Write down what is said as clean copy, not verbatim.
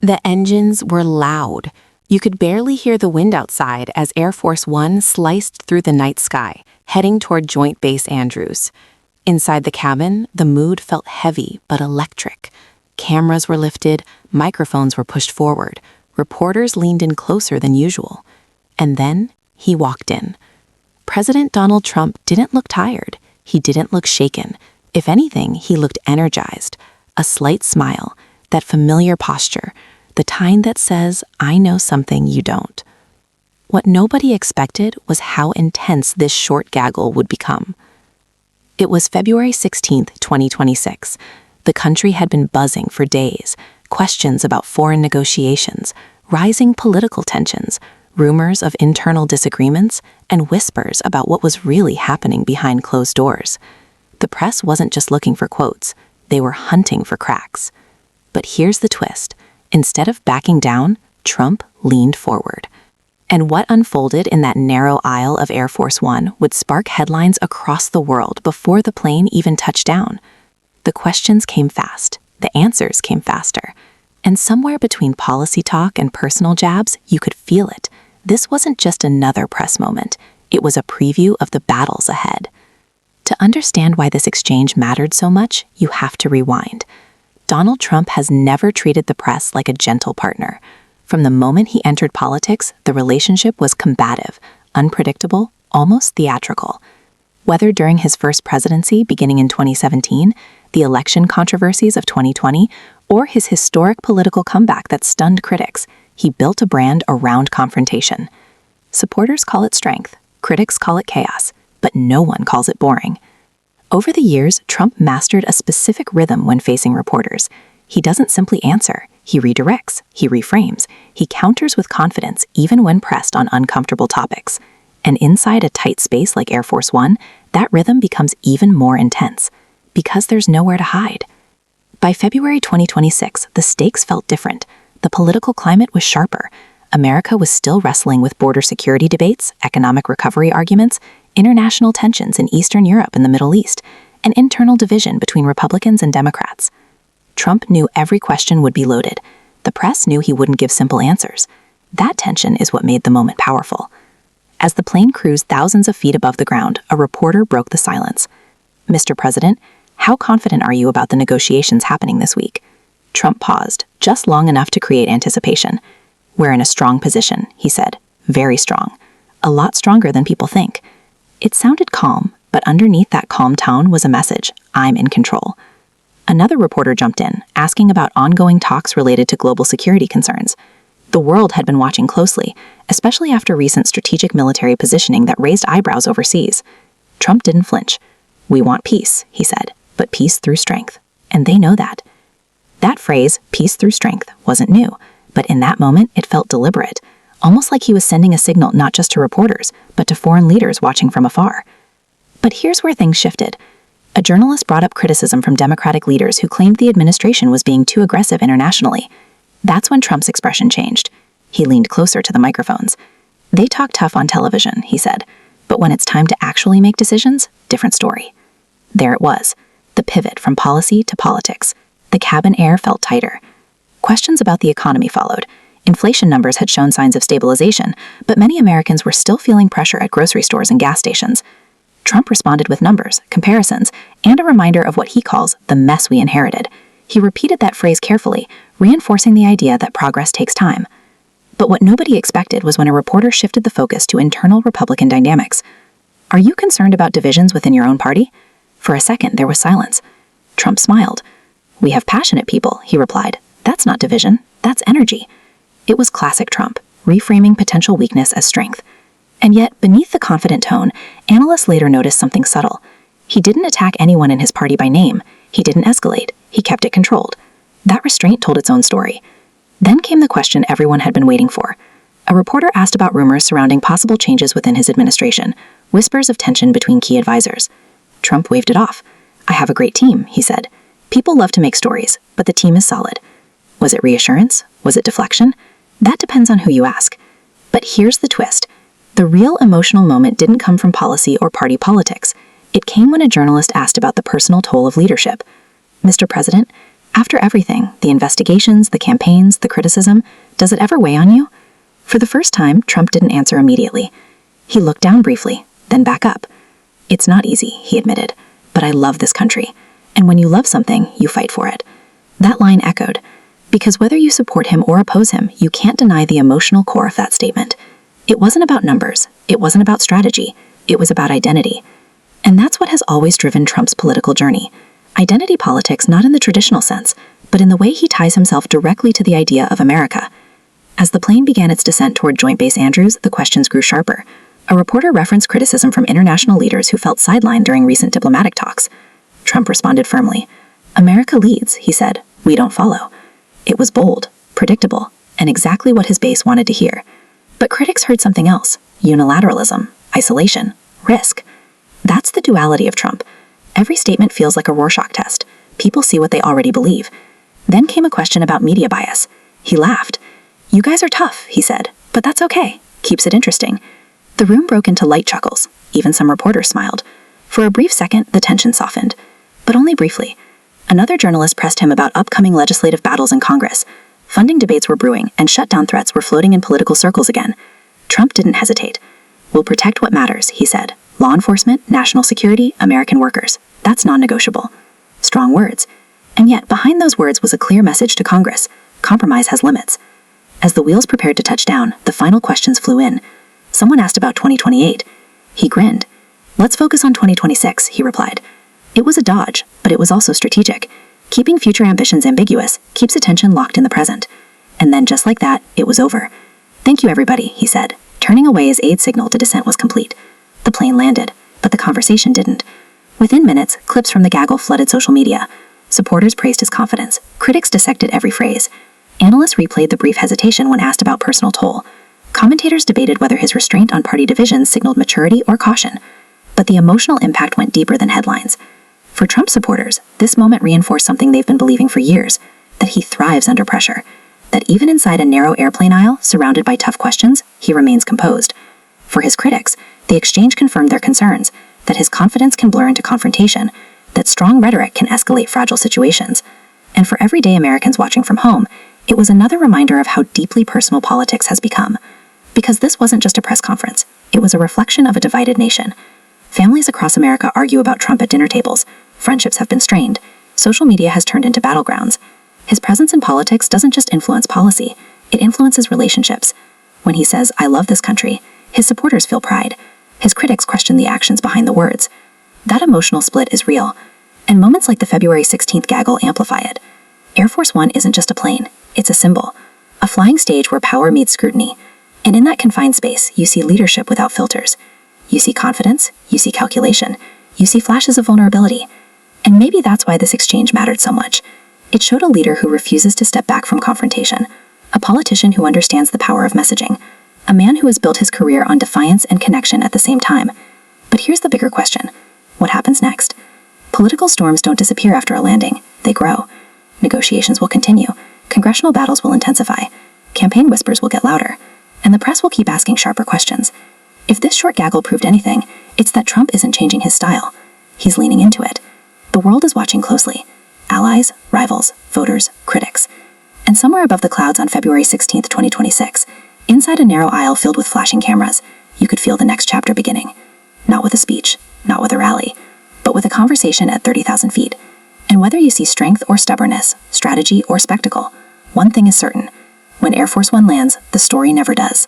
The engines were loud. You could barely hear the wind outside as Air Force One sliced through the night sky, heading toward Joint Base Andrews. Inside the cabin, the mood felt heavy but electric. Cameras were lifted, microphones were pushed forward, reporters leaned in closer than usual. And then he walked in. President Donald Trump didn't look tired. He didn't look shaken. If anything, he looked energized. A slight smile, that familiar posture, the kind that says, "I know something you don't." What nobody expected was how intense this short gaggle would become. It was February 16th, 2026. The country had been buzzing for days. Questions about foreign negotiations, rising political tensions, rumors of internal disagreements, and whispers about what was really happening behind closed doors. The press wasn't just looking for quotes, they were hunting for cracks. But here's the twist. Instead of backing down, Trump leaned forward. And what unfolded in that narrow aisle of Air Force One would spark headlines across the world before the plane even touched down. The questions came fast, the answers came faster. And somewhere between policy talk and personal jabs, you could feel it. This wasn't just another press moment. It was a preview of the battles ahead. To understand why this exchange mattered so much, you have to rewind. Donald Trump has never treated the press like a gentle partner. From the moment he entered politics, the relationship was combative, unpredictable, almost theatrical. Whether during his first presidency beginning in 2017, the election controversies of 2020, or his historic political comeback that stunned critics, he built a brand around confrontation. Supporters call it strength, critics call it chaos, but no one calls it boring. Over the years, Trump mastered a specific rhythm when facing reporters. He doesn't simply answer, he redirects, he reframes, he counters with confidence even when pressed on uncomfortable topics. And inside a tight space like Air Force One, that rhythm becomes even more intense, because there's nowhere to hide. By February 2026, the stakes felt different. The political climate was sharper. America was still wrestling with border security debates, economic recovery arguments, international tensions in Eastern Europe and the Middle East, and internal division between Republicans and Democrats. Trump knew every question would be loaded. The press knew he wouldn't give simple answers. That tension is what made the moment powerful. As the plane cruised thousands of feet above the ground, a reporter broke the silence. "Mr. President, how confident are you about the negotiations happening this week?" Trump paused, just long enough to create anticipation. "We're in a strong position," he said. "Very strong. A lot stronger than people think." It sounded calm, but underneath that calm tone was a message: I'm in control. Another reporter jumped in, asking about ongoing talks related to global security concerns. The world had been watching closely, especially after recent strategic military positioning that raised eyebrows overseas. Trump didn't flinch. "We want peace," he said, "but peace through strength. And they know that." That phrase, peace through strength, wasn't new, but in that moment it felt deliberate, almost like he was sending a signal not just to reporters, but to foreign leaders watching from afar. But here's where things shifted. A journalist brought up criticism from Democratic leaders who claimed the administration was being too aggressive internationally. That's when Trump's expression changed. He leaned closer to the microphones. "They talk tough on television," he said, "but when it's time to actually make decisions, different story." There it was, the pivot from policy to politics. The cabin air felt tighter. Questions about the economy followed. Inflation numbers had shown signs of stabilization, but many Americans were still feeling pressure at grocery stores and gas stations. Trump responded with numbers, comparisons, and a reminder of what he calls the mess we inherited. He repeated that phrase carefully, reinforcing the idea that progress takes time. But what nobody expected was when a reporter shifted the focus to internal Republican dynamics. "Are you concerned about divisions within your own party?" For a second, there was silence. Trump smiled. "We have passionate people," he replied. "That's not division, that's energy." It was classic Trump, reframing potential weakness as strength. And yet, beneath the confident tone, analysts later noticed something subtle. He didn't attack anyone in his party by name. He didn't escalate. He kept it controlled. That restraint told its own story. Then came the question everyone had been waiting for. A reporter asked about rumors surrounding possible changes within his administration, whispers of tension between key advisors. Trump waved it off. "I have a great team," he said. "People love to make stories, but the team is solid." Was it reassurance? Was it deflection? That depends on who you ask. But here's the twist. The real emotional moment didn't come from policy or party politics. It came when a journalist asked about the personal toll of leadership. "Mr. President, After everything, the investigations, the campaigns, the criticism, does it ever weigh on you? For the first time, Trump didn't answer immediately. He looked down briefly, then back up. It's not easy, he admitted, but I love this country. And when you love something, you fight for it. That line echoed, because whether you support him or oppose him, you can't deny the emotional core of that statement. It wasn't about numbers. It wasn't about strategy. It was about identity. And that's what has always driven Trump's political journey. Identity politics not in the traditional sense, but in the way he ties himself directly to the idea of America. As the plane began its descent toward Joint Base Andrews, the questions grew sharper. A reporter referenced criticism from international leaders who felt sidelined during recent diplomatic talks. Trump responded firmly. America leads, he said. We don't follow. It was bold, predictable, and exactly what his base wanted to hear. But critics heard something else: unilateralism, isolation, risk. That's the duality of Trump. Every statement feels like a Rorschach test. People see what they already believe. Then came a question about media bias. He laughed. You guys are tough, he said, but that's okay. Keeps it interesting. The room broke into light chuckles. Even some reporters smiled. For a brief second, the tension softened. But only briefly. Another journalist pressed him about upcoming legislative battles in Congress. Funding debates were brewing, and shutdown threats were floating in political circles again. Trump didn't hesitate. We'll protect what matters, he said. Law enforcement, national security, American workers. That's non-negotiable. Strong words. And yet, behind those words was a clear message to Congress. Compromise has limits. As the wheels prepared to touch down, the final questions flew in. Someone asked about 2028. He grinned. Let's focus on 2026, he replied. It was a dodge, but it was also strategic. Keeping future ambitions ambiguous keeps attention locked in the present. And then just like that, it was over. Thank you, everybody, he said, turning away as aid signaled the descent was complete. The plane landed, but the conversation didn't. Within minutes, clips from the Gaggle flooded social media. Supporters praised his confidence. Critics dissected every phrase. Analysts replayed the brief hesitation when asked about personal toll. Commentators debated whether his restraint on party divisions signaled maturity or caution. But the emotional impact went deeper than headlines. For Trump supporters, this moment reinforced something they've been believing for years, that he thrives under pressure, that even inside a narrow airplane aisle, surrounded by tough questions, he remains composed. For his critics, the exchange confirmed their concerns, that his confidence can blur into confrontation, that strong rhetoric can escalate fragile situations. And for everyday Americans watching from home, it was another reminder of how deeply personal politics has become. Because this wasn't just a press conference, it was a reflection of a divided nation. Families across America argue about Trump at dinner tables. Friendships have been strained. Social media has turned into battlegrounds. His presence in politics doesn't just influence policy, it influences relationships. When he says, I love this country, his supporters feel pride. His critics question the actions behind the words. That emotional split is real, and moments like the February 16th gaggle amplify it. Air Force One isn't just a plane, it's a symbol. A flying stage where power meets scrutiny. And in that confined space, you see leadership without filters. You see confidence, you see calculation, you see flashes of vulnerability. And maybe that's why this exchange mattered so much. It showed a leader who refuses to step back from confrontation, a politician who understands the power of messaging, a man who has built his career on defiance and connection at the same time. But here's the bigger question. What happens next? Political storms don't disappear after a landing, they grow. Negotiations will continue, congressional battles will intensify, campaign whispers will get louder, and the press will keep asking sharper questions. If this short gaggle proved anything, it's that Trump isn't changing his style. He's leaning into it. The world is watching closely. Allies, rivals, voters, critics. And somewhere above the clouds on February 16th, 2026, inside a narrow aisle filled with flashing cameras, you could feel the next chapter beginning. Not with a speech, not with a rally, but with a conversation at 30,000 feet. And whether you see strength or stubbornness, strategy or spectacle, one thing is certain. When Air Force One lands, the story never does.